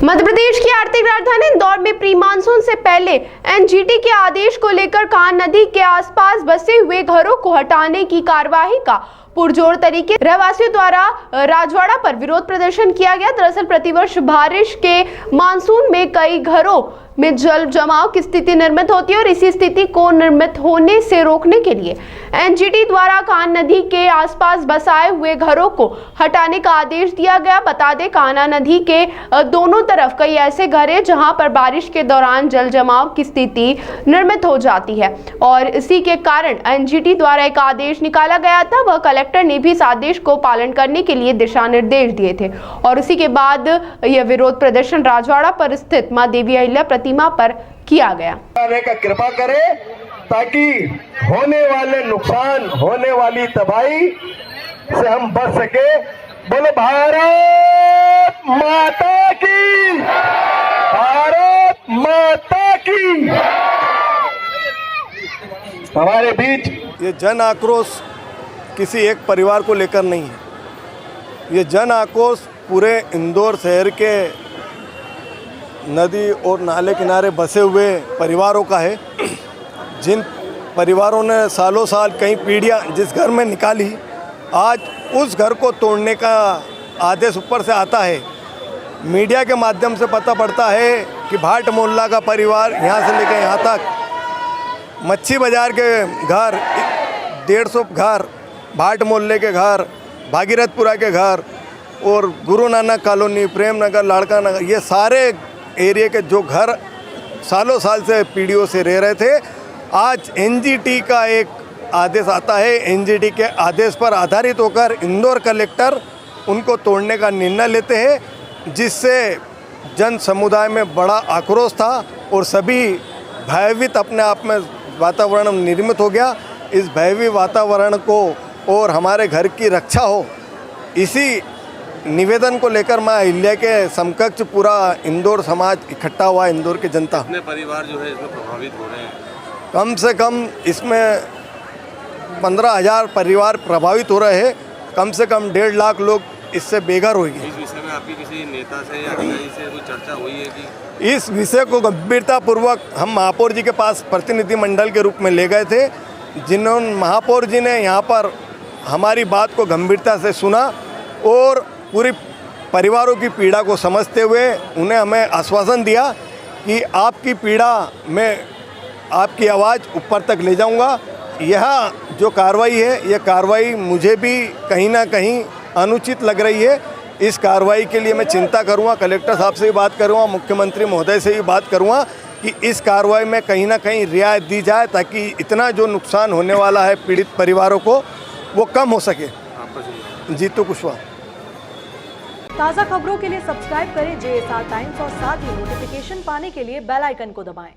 मध्य प्रदेश की आर्थिक राजधानी इंदौर में प्री मानसून से पहले एनजीटी के आदेश को लेकर कान्ह नदी के आसपास बसे हुए घरों को हटाने की कार्यवाही का पुरजोर तरीके रहवासियों द्वारा राजवाड़ा पर विरोध प्रदर्शन किया गया। दरअसल प्रतिवर्ष बारिश के मानसून में कई घरों में जल जमाव की स्थिति निर्मित होती है और इसी स्थिति को निर्मित होने से रोकने के लिए एनजीटी द्वारा कान्ह नदी के आसपास बसाए हुए घरों को हटाने का आदेश दिया गया। बता दें, कान्ह नदी के दोनों तरफ कई ऐसे घर हैं जहां पर बारिश के दौरान जल जमाव की स्थिति निर्मित हो जाती है और इसी के कारण एनजीटी द्वारा एक आदेश निकाला गया था। वह कलेक्टर ने भी इस आदेश को पालन करने के लिए दिशा निर्देश दिए थे और उसी के बाद यह विरोध प्रदर्शन राजवाड़ा पर स्थित मां देवी अहिल्या प्रतिमा पर किया गया। का कृपा करे ताकि होने वाले नुकसान, होने वाली तबाही से हम बच सके। बोलो भारत माता की, भारत माता की। हमारे बीच ये जन आक्रोश किसी एक परिवार को लेकर नहीं है। ये जन आक्रोश पूरे इंदौर शहर के नदी और नाले किनारे बसे हुए परिवारों का है, जिन परिवारों ने सालों साल कई पीढ़ियां जिस घर में निकाली, आज उस घर को तोड़ने का आदेश ऊपर से आता है। मीडिया के माध्यम से पता पड़ता है कि भाट मोहल्ला का परिवार यहाँ से लेकर यहाँ तक मच्छी बाज़ार के घर 150 घर, भाट मोहल्ले के घर, भागीरथपुरा के घर और गुरु नानक कॉलोनी, प्रेम नगर, लाड़का नगर, ये सारे एरिया के जो घर सालों साल से पीढ़ियों से रह रहे थे, आज एनजीटी का एक आदेश आता है। एनजीटी के आदेश पर आधारित होकर इंदौर कलेक्टर उनको तोड़ने का निर्णय लेते हैं, जिससे जन समुदाय में बड़ा आक्रोश था और सभी भयभीत अपने आप में वातावरण निर्मित हो गया। इस भयभीत वातावरण को और हमारे घर की रक्षा हो, इसी निवेदन को लेकर मां अहिल्या के समकक्ष पूरा इंदौर समाज इकट्ठा हुआ। इंदौर की जनता, अपने परिवार जो है इसमें प्रभावित हो रहे हैं। कम से कम इसमें 15,000 परिवार प्रभावित हो रहे हैं। कम से कम 1.5 लाख लोग इससे बेघर हो गए। इस विषय में आपकी किसी नेता से या अधिकारी से कोई चर्चा हुई है कि इस विषय को गंभीरतापूर्वक हम महापौर जी के पास प्रतिनिधि मंडल के रूप में ले गए थे, जिन्होंने महापौर जी ने यहाँ पर हमारी बात को गंभीरता से सुना और पूरी परिवारों की पीड़ा को समझते हुए उन्हें हमें आश्वासन दिया कि आपकी पीड़ा में आपकी आवाज़ ऊपर तक ले जाऊंगा। यह जो कार्रवाई है, यह कार्रवाई मुझे भी कहीं ना कहीं अनुचित लग रही है। इस कार्रवाई के लिए मैं चिंता करूंगा, कलेक्टर साहब से भी बात करूंगा, मुख्यमंत्री महोदय से भी बात करूंगा कि इस कार्रवाई में कहीं ना कहीं रियायत दी जाए ताकि इतना जो नुकसान होने वाला है पीड़ित परिवारों को वो कम हो सके। जीतू कुशवाहा। ताज़ा खबरों के लिए सब्सक्राइब करें JSR टाइम्स और साथ ही नोटिफिकेशन पाने के लिए बेल आइकन को दबाएं।